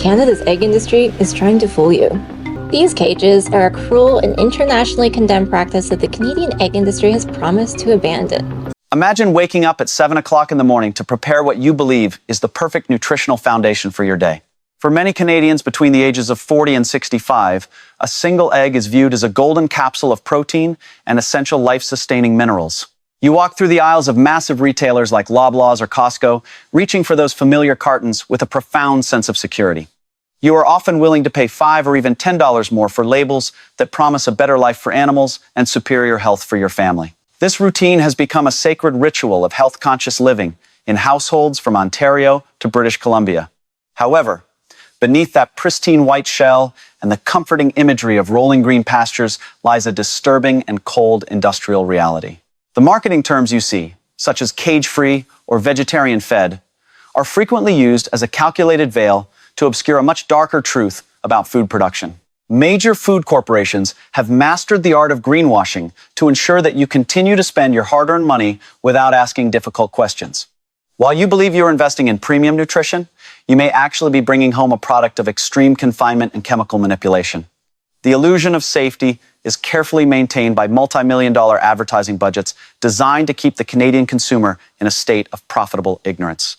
Canada's egg industry is trying to fool you. These cages are a cruel and internationally condemned practice that the Canadian egg industry has promised to abandon. Imagine waking up at 7 o'clock in the morning to prepare what you believe is the perfect nutritional foundation for your day. For many Canadians between the ages of 40 and 65, a single egg is viewed as a golden capsule of protein and essential life-sustaining minerals. You walk through the aisles of massive retailers like LOBLAWS or Costco, reaching for those familiar cartons with a profound sense of security. You are often willing to pay $5 or even $10 more for labels that promise a better life for animals and superior health for your family. This routine has become a sacred ritual of health-conscious living in households from Ontario to British Columbia. However, beneath that pristine white shell and the comforting imagery of rolling green pastures lies a disturbing and cold industrial reality. The marketing terms you see, such as cage-free or vegetarian-fed, are frequently used as a calculated veil to obscure a much darker truth about food production. Major food corporations have mastered the art of greenwashing to ensure that you continue to spend your hard-earned money without asking difficult questions. While you believe you're investing in premium nutrition, you may actually be bringing home a product of extreme confinement and chemical manipulation. The illusion of safety is carefully maintained by multi-million-dollar advertising budgets designed to keep the Canadian consumer in a state of profitable ignorance.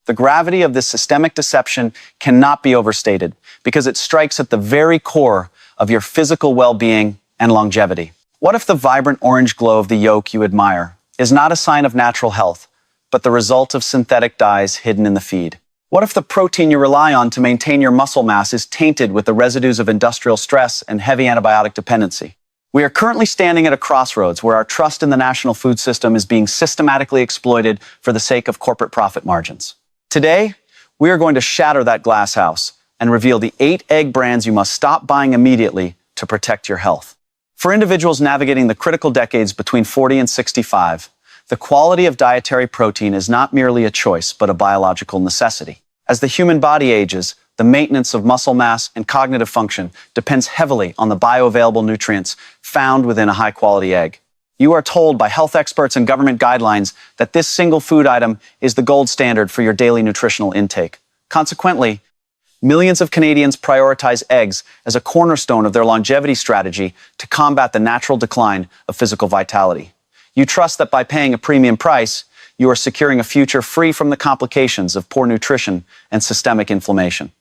The gravity of this systemic deception cannot be overstated because it strikes at the very core of your physical well-being and longevity. What if the vibrant orange glow of the yolk you admire is not a sign of natural health, but the result of synthetic dyes hidden in the feed? What if the protein you rely on to maintain your muscle mass is tainted with the residues of industrial stress and heavy antibiotic dependency? We are currently standing at a crossroads where our trust in the national food system is being systematically exploited for the sake of corporate profit margins. Today, we are going to shatter that glass house and reveal the 8 egg brands you must stop buying immediately to protect your health. For individuals navigating the critical decades between 40 and 65, the quality of dietary protein is not merely a choice, but a biological necessity. As the human body ages, the maintenance of muscle mass and cognitive function depends heavily on the bioavailable nutrients found within a high-quality egg. You are told by health experts and government guidelines that this single food item is the gold standard for your daily nutritional intake. Consequently, millions of Canadians prioritize eggs as a cornerstone of their longevity strategy to combat the natural decline of physical vitality. You trust that by paying a premium price, you are securing a future free from the complications of poor nutrition and systemic inflammation.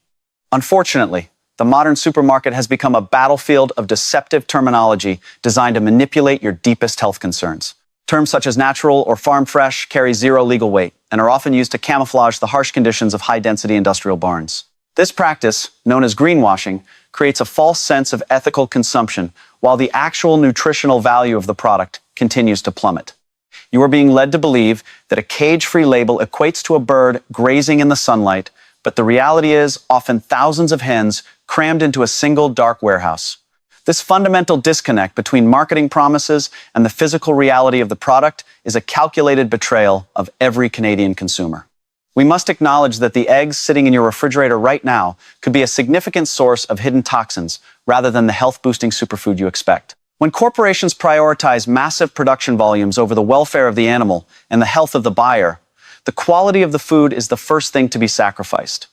Unfortunately, the modern supermarket has become a battlefield of deceptive terminology designed to manipulate your deepest health concerns. Terms such as natural or farm fresh carry zero legal weight and are often used to camouflage the harsh conditions of high-density industrial barns. This practice, known as greenwashing, creates a false sense of ethical consumption while the actual nutritional value of the product continues to plummet. You are being led to believe that a cage-free label equates to a bird grazing in the sunlight, but the reality is often thousands of hens crammed into a single dark warehouse. This fundamental disconnect between marketing promises and the physical reality of the product is a calculated betrayal of every Canadian consumer. We must acknowledge that the eggs sitting in your refrigerator right now could be a significant source of hidden toxins rather than the health-boosting superfood you expect. When corporations prioritize massive production volumes over the welfare of the animal and the health of the buyer, the quality of the food is the first thing to be sacrificed.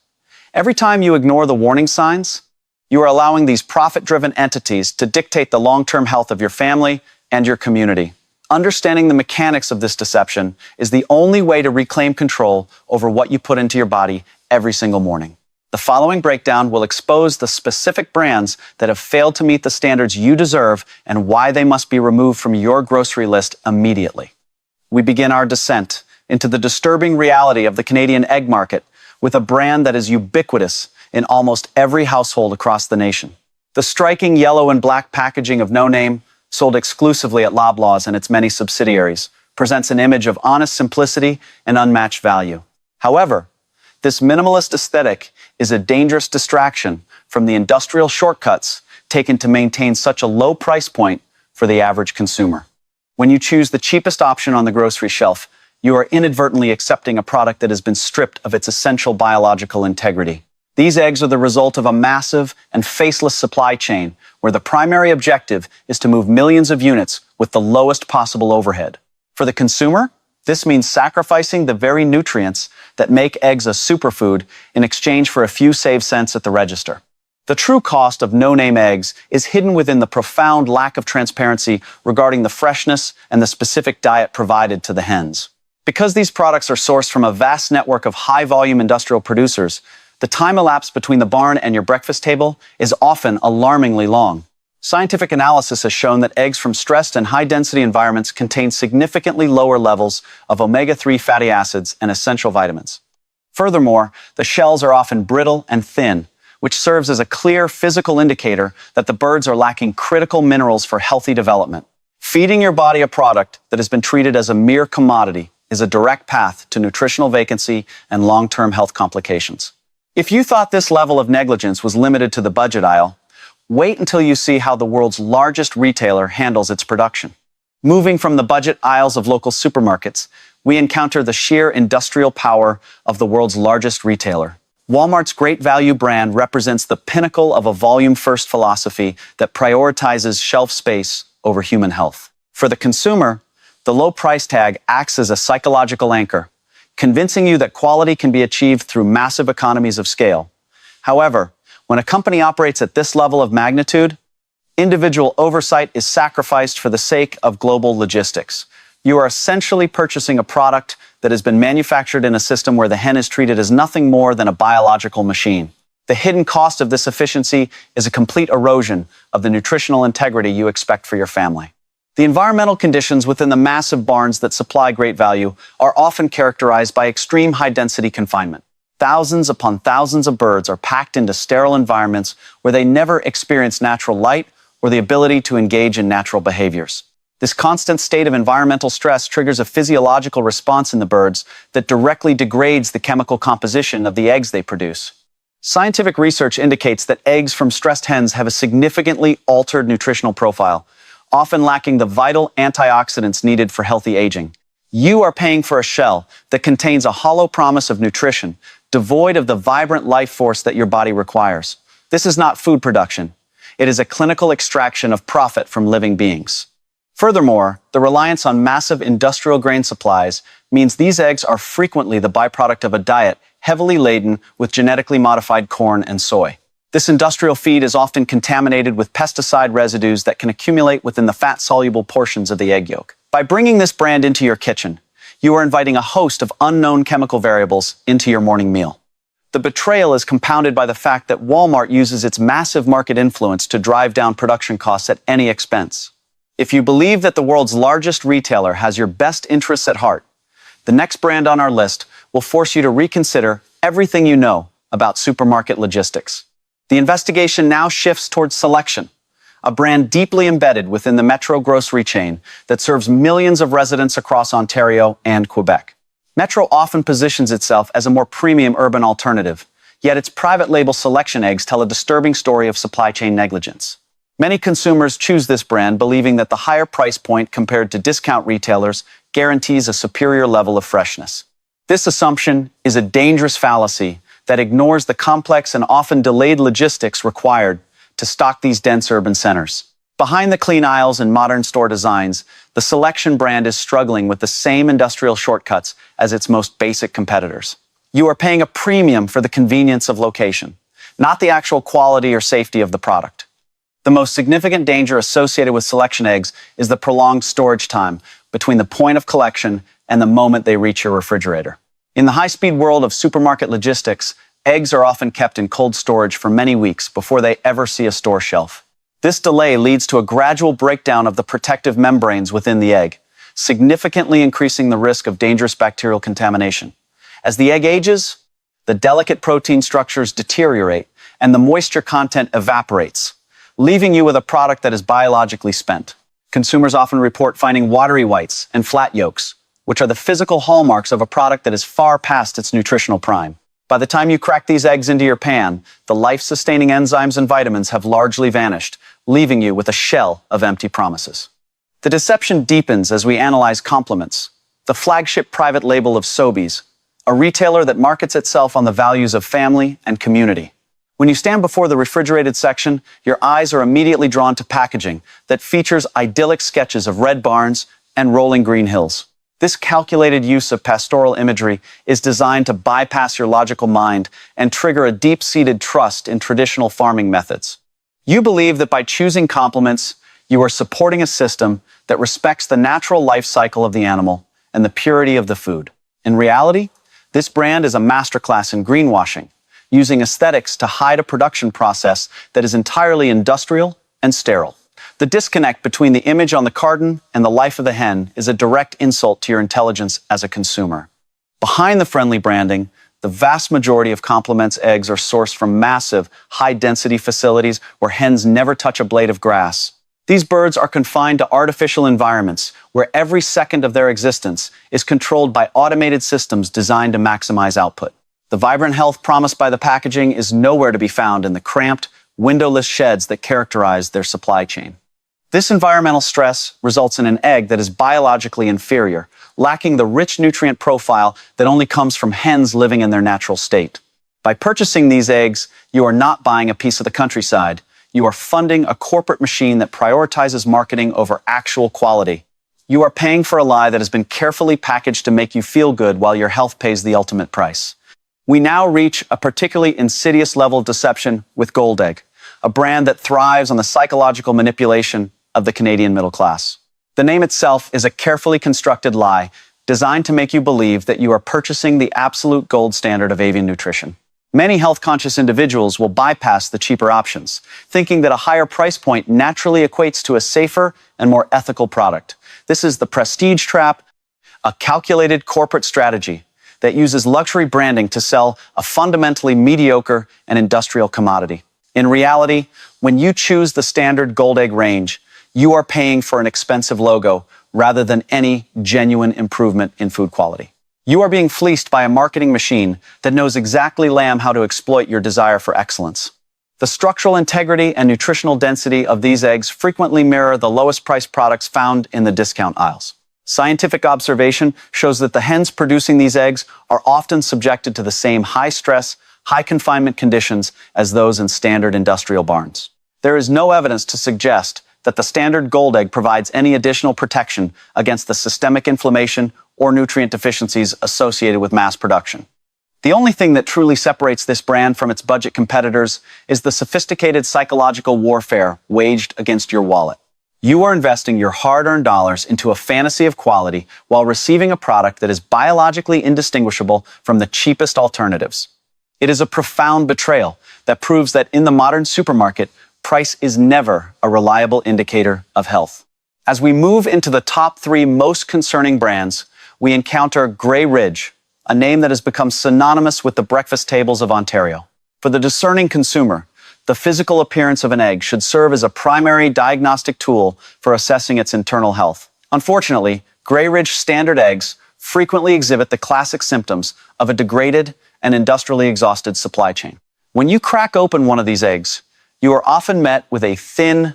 Every time you ignore the warning signs, you are allowing these profit-driven entities to dictate the long-term health of your family and your community. Understanding the mechanics of this deception is the only way to reclaim control over what you put into your body every single morning. The following breakdown will expose the specific brands that have failed to meet the standards you deserve and why they must be removed from your grocery list immediately. We begin our descent into the disturbing reality of the Canadian egg market with a brand that is ubiquitous in almost every household across the nation. The striking yellow and black packaging of No Name, sold exclusively at LOBLAWS and its many subsidiaries, presents an image of honest simplicity and unmatched value. However, this minimalist aesthetic is a dangerous distraction from the industrial shortcuts taken to maintain such a low price point for the average consumer. When you choose the cheapest option on the grocery shelf, you are inadvertently accepting a product that has been stripped of its essential biological integrity. These eggs are the result of a massive and faceless supply chain where the primary objective is to move millions of units with the lowest possible overhead. For the consumer, This means sacrificing the very nutrients that make eggs a superfood in exchange for a few saved cents at the register. The true cost of no-name eggs is hidden within the profound lack of transparency regarding the freshness and the specific diet provided to the hens. Because these products are sourced from a vast network of high-volume industrial producers, the time elapsed between the barn and your breakfast table is often alarmingly long. Scientific analysis has shown that eggs from stressed and high-density environments contain significantly lower levels of omega-3 fatty acids and essential vitamins. Furthermore, the shells are often brittle and thin, which serves as a clear physical indicator that the birds are lacking critical minerals for healthy development. Feeding your body a product that has been treated as a mere commodity is a direct path to nutritional vacancy and long-term health complications. If you thought this level of negligence was limited to the budget aisle, wait until you see how the world's largest retailer handles its production. Moving from the budget aisles of local supermarkets, we encounter the sheer industrial power of the world's largest retailer. Walmart's Great Value brand represents the pinnacle of a volume-first philosophy that prioritizes shelf space over human health. For the consumer, the low price tag acts as a psychological anchor, convincing you that quality can be achieved through massive economies of scale. However, when a company operates at this level of magnitude, individual oversight is sacrificed for the sake of global logistics. You are essentially purchasing a product that has been manufactured in a system where the hen is treated as nothing more than a biological machine. The hidden cost of this efficiency is a complete erosion of the nutritional integrity you expect for your family. The environmental conditions within the massive barns that supply Great Value are often characterized by extreme high-density confinement. Thousands upon thousands of birds are packed into sterile environments where they never experience natural light or the ability to engage in natural behaviors. This constant state of environmental stress triggers a physiological response in the birds that directly degrades the chemical composition of the eggs they produce. Scientific research indicates that eggs from stressed hens have a significantly altered nutritional profile, often lacking the vital antioxidants needed for healthy aging. You are paying for a shell that contains a hollow promise of nutrition, devoid of the vibrant life force that your body requires. This is not food production. It is a clinical extraction of profit from living beings. Furthermore, the reliance on massive industrial grain supplies means these eggs are frequently the byproduct of a diet heavily laden with genetically modified corn and soy. This industrial feed is often contaminated with pesticide residues that can accumulate within the fat-soluble portions of the egg yolk. By bringing this brand into your kitchen, you are inviting a host of unknown chemical variables into your morning meal. The betrayal is compounded by the fact that Walmart uses its massive market influence to drive down production costs at any expense. If you believe that the world's largest retailer has your best interests at heart, the next brand on our list will force you to reconsider everything you know about supermarket logistics. The investigation now shifts towards Selection, a brand deeply embedded within the Metro grocery chain that serves millions of residents across Ontario and Quebec. Metro often positions itself as a more premium urban alternative, yet its private label Selection eggs tell a disturbing story of supply chain negligence. Many consumers choose this brand believing that the higher price point compared to discount retailers guarantees a superior level of freshness. This assumption is a dangerous fallacy that ignores the complex and often delayed logistics required to stock these dense urban centers. Behind the clean aisles and modern store designs, the Selection brand is struggling with the same industrial shortcuts as its most basic competitors. You are paying a premium for the convenience of location, not the actual quality or safety of the product. The most significant danger associated with Selection eggs is the prolonged storage time between the point of collection and the moment they reach your refrigerator. In the high-speed world of supermarket logistics, eggs are often kept in cold storage for many weeks before they ever see a store shelf. This delay leads to a gradual breakdown of the protective membranes within the egg, significantly increasing the risk of dangerous bacterial contamination. As the egg ages, the delicate protein structures deteriorate and the moisture content evaporates, leaving you with a product that is biologically spent. Consumers often report finding watery whites and flat yolks, which are the physical hallmarks of a product that is far past its nutritional prime. By the time you crack these eggs into your pan, the life-sustaining enzymes and vitamins have largely vanished, leaving you with a shell of empty promises. The deception deepens as we analyze compliments. The flagship private label of Sobeys, a retailer that markets itself on the values of family and community. When you stand before the refrigerated section, your eyes are immediately drawn to packaging that features idyllic sketches of red barns and rolling green hills. This calculated use of pastoral imagery is designed to bypass your logical mind and trigger a deep-seated trust in traditional farming methods. You believe that by choosing complements, you are supporting a system that respects the natural life cycle of the animal and the purity of the food. In reality, this brand is a masterclass in greenwashing, using aesthetics to hide a production process that is entirely industrial and sterile. The disconnect between the image on the carton and the life of the hen is a direct insult to your intelligence as a consumer. Behind the friendly branding, the vast majority of complements eggs are sourced from massive, high-density facilities where hens never touch a blade of grass. These birds are confined to artificial environments where every second of their existence is controlled by automated systems designed to maximize output. The vibrant health promised by the packaging is nowhere to be found in the cramped, windowless sheds that characterize their supply chain. This environmental stress results in an egg that is biologically inferior, lacking the rich nutrient profile that only comes from hens living in their natural state. By purchasing these eggs, you are not buying a piece of the countryside. You are funding a corporate machine that prioritizes marketing over actual quality. You are paying for a lie that has been carefully packaged to make you feel good while your health pays the ultimate price. We now reach a particularly insidious level of deception with Gold Egg, a brand that thrives on the psychological manipulation of the Canadian middle class. The name itself is a carefully constructed lie designed to make you believe that you are purchasing the absolute gold standard of avian nutrition. Many health-conscious individuals will bypass the cheaper options, thinking that a higher price point naturally equates to a safer and more ethical product. This is the prestige trap, a calculated corporate strategy that uses luxury branding to sell a fundamentally mediocre and industrial commodity. In reality, when you choose the standard Gold Egg range, you are paying for an expensive logo rather than any genuine improvement in food quality. You are being fleeced by a marketing machine that knows exactly how to exploit your desire for excellence. The structural integrity and nutritional density of these eggs frequently mirror the lowest priced products found in the discount aisles. Scientific observation shows that the hens producing these eggs are often subjected to the same high-stress, high-confinement conditions as those in standard industrial barns. There is no evidence to suggest that the standard Gold Egg provides any additional protection against the systemic inflammation or nutrient deficiencies associated with mass production. The only thing that truly separates this brand from its budget competitors is the sophisticated psychological warfare waged against your wallet. You are investing your hard-earned dollars into a fantasy of quality while receiving a product that is biologically indistinguishable from the cheapest alternatives. It is a profound betrayal that proves that in the modern supermarket, price is never a reliable indicator of health. As we move into the top 3 most concerning brands, we encounter Grey Ridge, a name that has become synonymous with the breakfast tables of Ontario. For the discerning consumer, the physical appearance of an egg should serve as a primary diagnostic tool for assessing its internal health. Unfortunately, Grey Ridge standard eggs frequently exhibit the classic symptoms of a degraded and industrially exhausted supply chain. When you crack open one of these eggs, you are often met with a thin,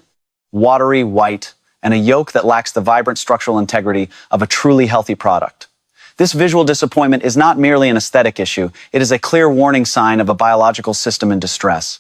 watery white and a yolk that lacks the vibrant structural integrity of a truly healthy product. This visual disappointment is not merely an aesthetic issue, it is a clear warning sign of a biological system in distress.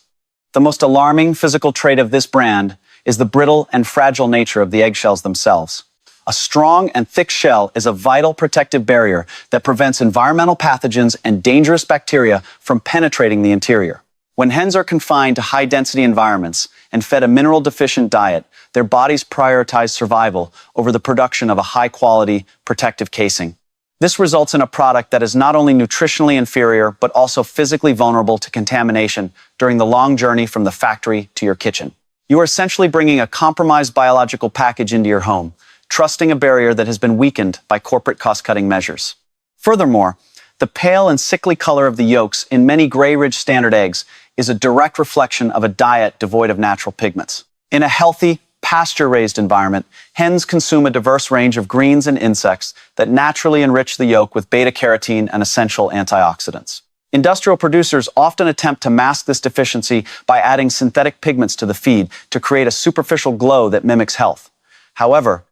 The most alarming physical trait of this brand is the brittle and fragile nature of the eggshells themselves. A strong and thick shell is a vital protective barrier that prevents environmental pathogens and dangerous bacteria from penetrating the interior. When hens are confined to high-density environments and fed a mineral-deficient diet, their bodies prioritize survival over the production of a high-quality protective casing. This results in a product that is not only nutritionally inferior, but also physically vulnerable to contamination during the long journey from the factory to your kitchen. You are essentially bringing a compromised biological package into your home, trusting a barrier that has been weakened by corporate cost-cutting measures. Furthermore, the pale and sickly color of the yolks in many Grey Ridge standard eggs is a direct reflection of a diet devoid of natural pigments. In a healthy, pasture-raised environment, hens consume a diverse range of greens and insects that naturally enrich the yolk with beta-carotene and essential antioxidants. Industrial producers often attempt to mask this deficiency by adding synthetic pigments to the feed to create a superficial glow that mimics health. However,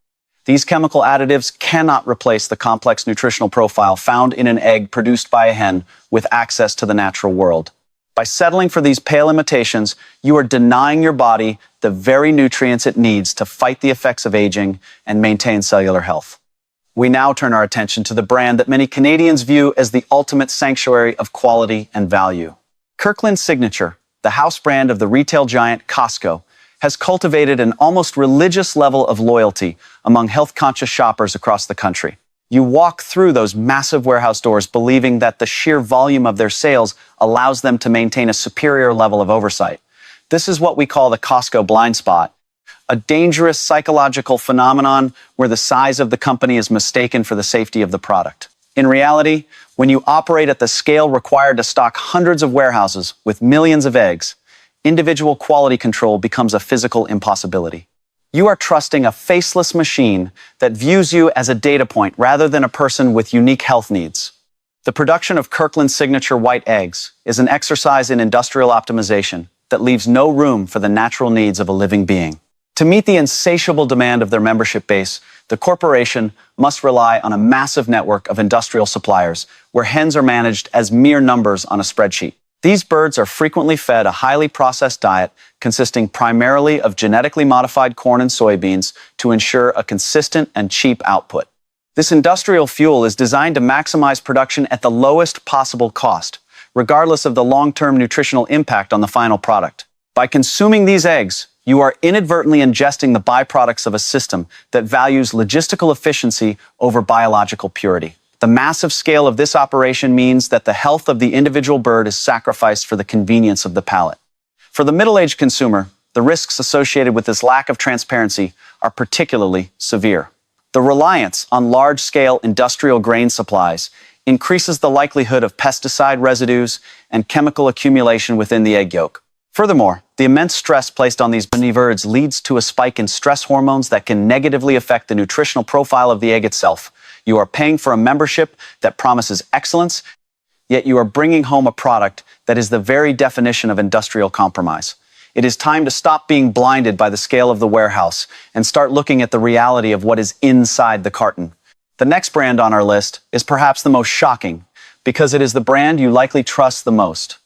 these chemical additives cannot replace the complex nutritional profile found in an egg produced by a hen with access to the natural world. By settling for these pale imitations, you are denying your body the very nutrients it needs to fight the effects of aging and maintain cellular health. We now turn our attention to the brand that many Canadians view as the ultimate sanctuary of quality and value. Kirkland Signature, the house brand of the retail giant Costco, has cultivated an almost religious level of loyalty among health-conscious shoppers across the country. You walk through those massive warehouse doors believing that the sheer volume of their sales allows them to maintain a superior level of oversight. This is what we call the Costco blind spot, a dangerous psychological phenomenon where the size of the company is mistaken for the safety of the product. In reality, when you operate at the scale required to stock hundreds of warehouses with millions of eggs, individual quality control becomes a physical impossibility. You are trusting a faceless machine that views you as a data point rather than a person with unique health needs. The production of Kirkland Signature white eggs is an exercise in industrial optimization that leaves no room for the natural needs of a living being. To meet the insatiable demand of their membership base, the corporation must rely on a massive network of industrial suppliers where hens are managed as mere numbers on a spreadsheet. These birds are frequently fed a highly processed diet consisting primarily of genetically modified corn and soybeans to ensure a consistent and cheap output. This industrial fuel is designed to maximize production at the lowest possible cost, regardless of the long-term nutritional impact on the final product. By consuming these eggs, you are inadvertently ingesting the byproducts of a system that values logistical efficiency over biological purity. The massive scale of this operation means that the health of the individual bird is sacrificed for the convenience of the palate. For the middle-aged consumer, the risks associated with this lack of transparency are particularly severe. The reliance on large-scale industrial grain supplies increases the likelihood of pesticide residues and chemical accumulation within the egg yolk. Furthermore, the immense stress placed on these birds leads to a spike in stress hormones that can negatively affect the nutritional profile of the egg itself. You are paying for a membership that promises excellence, yet you are bringing home a product that is the very definition of industrial compromise. It is time to stop being blinded by the scale of the warehouse and start looking at the reality of what is inside the carton. The next brand on our list is perhaps the most shocking, because it is the brand you likely trust the most.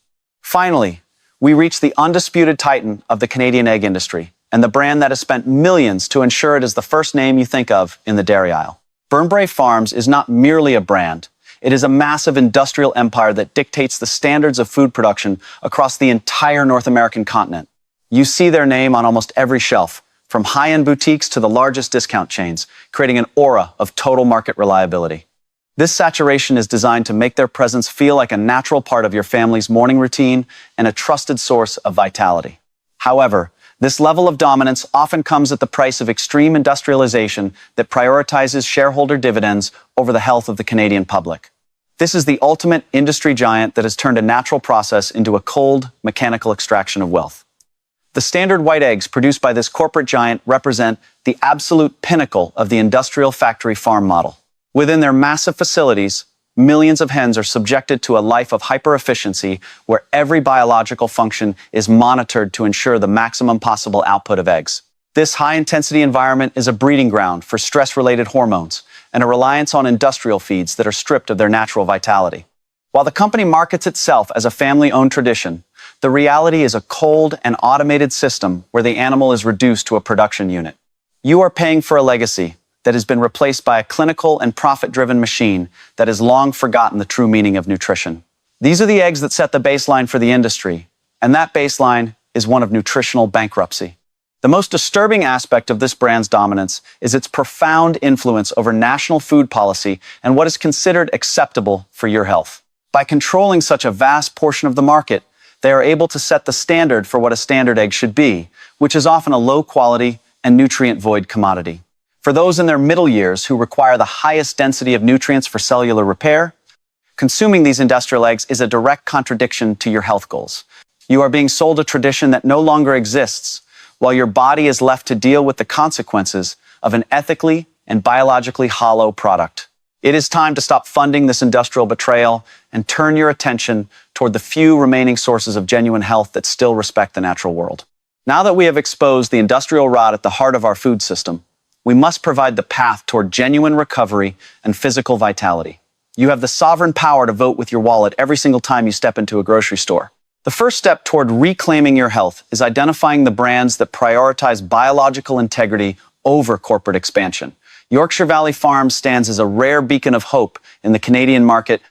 Finally, we reach the undisputed titan of the Canadian egg industry, and the brand that has spent millions to ensure it is the first name you think of in the dairy aisle. Burnbrae Farms is not merely a brand. It is a massive industrial empire that dictates the standards of food production across the entire North American continent. You see their name on almost every shelf, from high-end boutiques to the largest discount chains, creating an aura of total market reliability. This saturation is designed to make their presence feel like a natural part of your family's morning routine and a trusted source of vitality. However, this level of dominance often comes at the price of extreme industrialization that prioritizes shareholder dividends over the health of the Canadian public. This is the ultimate industry giant that has turned a natural process into a cold, mechanical extraction of wealth. The standard white eggs produced by this corporate giant represent the absolute pinnacle of the industrial factory farm model. Within their massive facilities, millions of hens are subjected to a life of hyper-efficiency where every biological function is monitored to ensure the maximum possible output of eggs. This high-intensity environment is a breeding ground for stress-related hormones and a reliance on industrial feeds that are stripped of their natural vitality. While the company markets itself as a family-owned tradition, the reality is a cold and automated system where the animal is reduced to a production unit. You are paying for a legacy that has been replaced by a clinical and profit-driven machine that has long forgotten the true meaning of nutrition. These are the eggs that set the baseline for the industry, and that baseline is one of nutritional bankruptcy. The most disturbing aspect of this brand's dominance is its profound influence over national food policy and what is considered acceptable for your health. By controlling such a vast portion of the market, they are able to set the standard for what a standard egg should be, which is often a low-quality and nutrient-void commodity. For those in their middle years who require the highest density of nutrients for cellular repair, consuming these industrial eggs is a direct contradiction to your health goals. You are being sold a tradition that no longer exists, while your body is left to deal with the consequences of an ethically and biologically hollow product. It is time to stop funding this industrial betrayal and turn your attention toward the few remaining sources of genuine health that still respect the natural world. Now that we have exposed the industrial rot at the heart of our food system, we must provide the path toward genuine recovery and physical vitality. You have the sovereign power to vote with your wallet every single time you step into a grocery store. The first step toward reclaiming your health is identifying the brands that prioritize biological integrity over corporate expansion. Yorkshire Valley Farms stands as a rare beacon of hope in the Canadian market,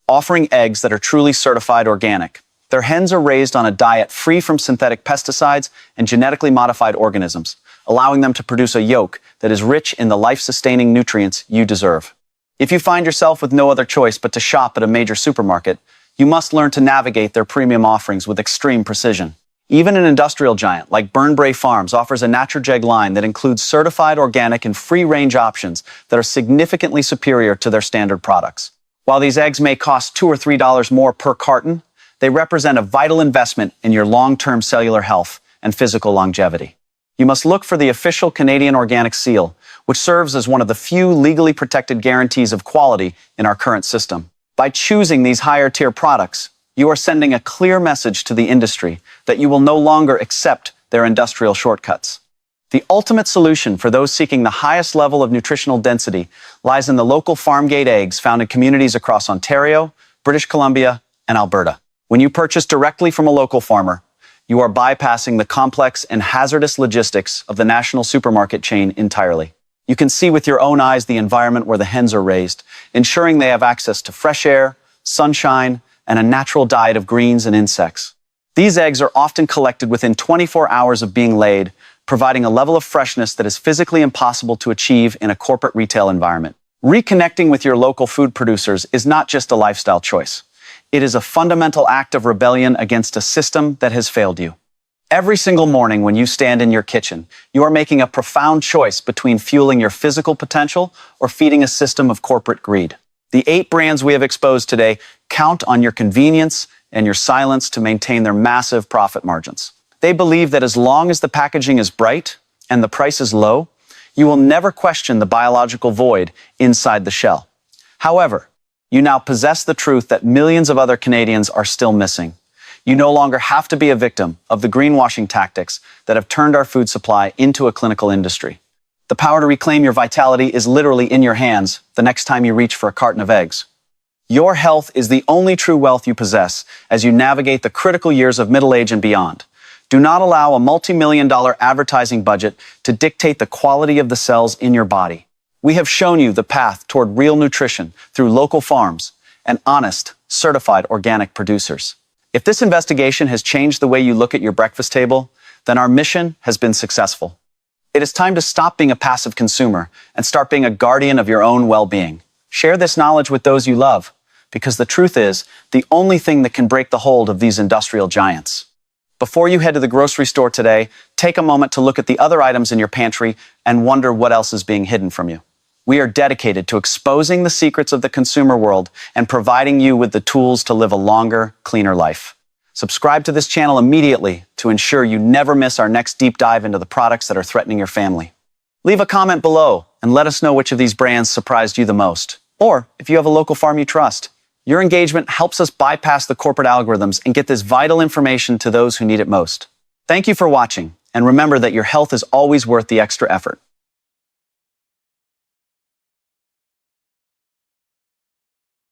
offering eggs that are truly certified organic. Their hens are raised on a diet free from synthetic pesticides and genetically modified organisms, allowing them to produce a yolk that is rich in the life-sustaining nutrients you deserve. If you find yourself with no other choice but to shop at a major supermarket, you must learn to navigate their premium offerings with extreme precision. Even an industrial giant like Burnbrae Farms offers a Naturjeg line that includes certified organic and free-range options that are significantly superior to their standard products. While these eggs may cost $2 or $3 more per carton, they represent a vital investment in your long-term cellular health and physical longevity. You must look for the official Canadian Organic Seal, which serves as one of the few legally protected guarantees of quality in our current system. By choosing these higher-tier products, you are sending a clear message to the industry that you will no longer accept their industrial shortcuts. The ultimate solution for those seeking the highest level of nutritional density lies in the local farm-gate eggs found in communities across Ontario, British Columbia, and Alberta. When you purchase directly from a local farmer, you are bypassing the complex and hazardous logistics of the national supermarket chain entirely. You can see with your own eyes the environment where the hens are raised, ensuring they have access to fresh air, sunshine, and a natural diet of greens and insects. These eggs are often collected within 24 hours of being laid, providing a level of freshness that is physically impossible to achieve in a corporate retail environment. Reconnecting with your local food producers is not just a lifestyle choice. It is a fundamental act of rebellion against a system that has failed you. Every single morning when you stand in your kitchen, you are making a profound choice between fueling your physical potential or feeding a system of corporate greed. The 8 brands we have exposed today count on your convenience and your silence to maintain their massive profit margins. They believe that as long as the packaging is bright and the price is low, you will never question the biological void inside the shell. However, you now possess the truth that millions of other Canadians are still missing. You no longer have to be a victim of the greenwashing tactics that have turned our food supply into a clinical industry. The power to reclaim your vitality is literally in your hands the next time you reach for a carton of eggs. Your health is the only true wealth you possess as you navigate the critical years of middle age and beyond. Do not allow a multi-million-dollar advertising budget to dictate the quality of the cells in your body. We have shown you the path toward real nutrition through local farms and honest, certified organic producers. If this investigation has changed the way you look at your breakfast table, then our mission has been successful. It is time to stop being a passive consumer and start being a guardian of your own well-being. Share this knowledge with those you love, because the truth is the only thing that can break the hold of these industrial giants. Before you head to the grocery store today, take a moment to look at the other items in your pantry and wonder what else is being hidden from you. We are dedicated to exposing the secrets of the consumer world and providing you with the tools to live a longer, cleaner life. Subscribe to this channel immediately to ensure you never miss our next deep dive into the products that are threatening your family. Leave a comment below and let us know which of these brands surprised you the most, or if you have a local farm you trust. Your engagement helps us bypass the corporate algorithms and get this vital information to those who need it most. Thank you for watching, and remember that your health is always worth the extra effort.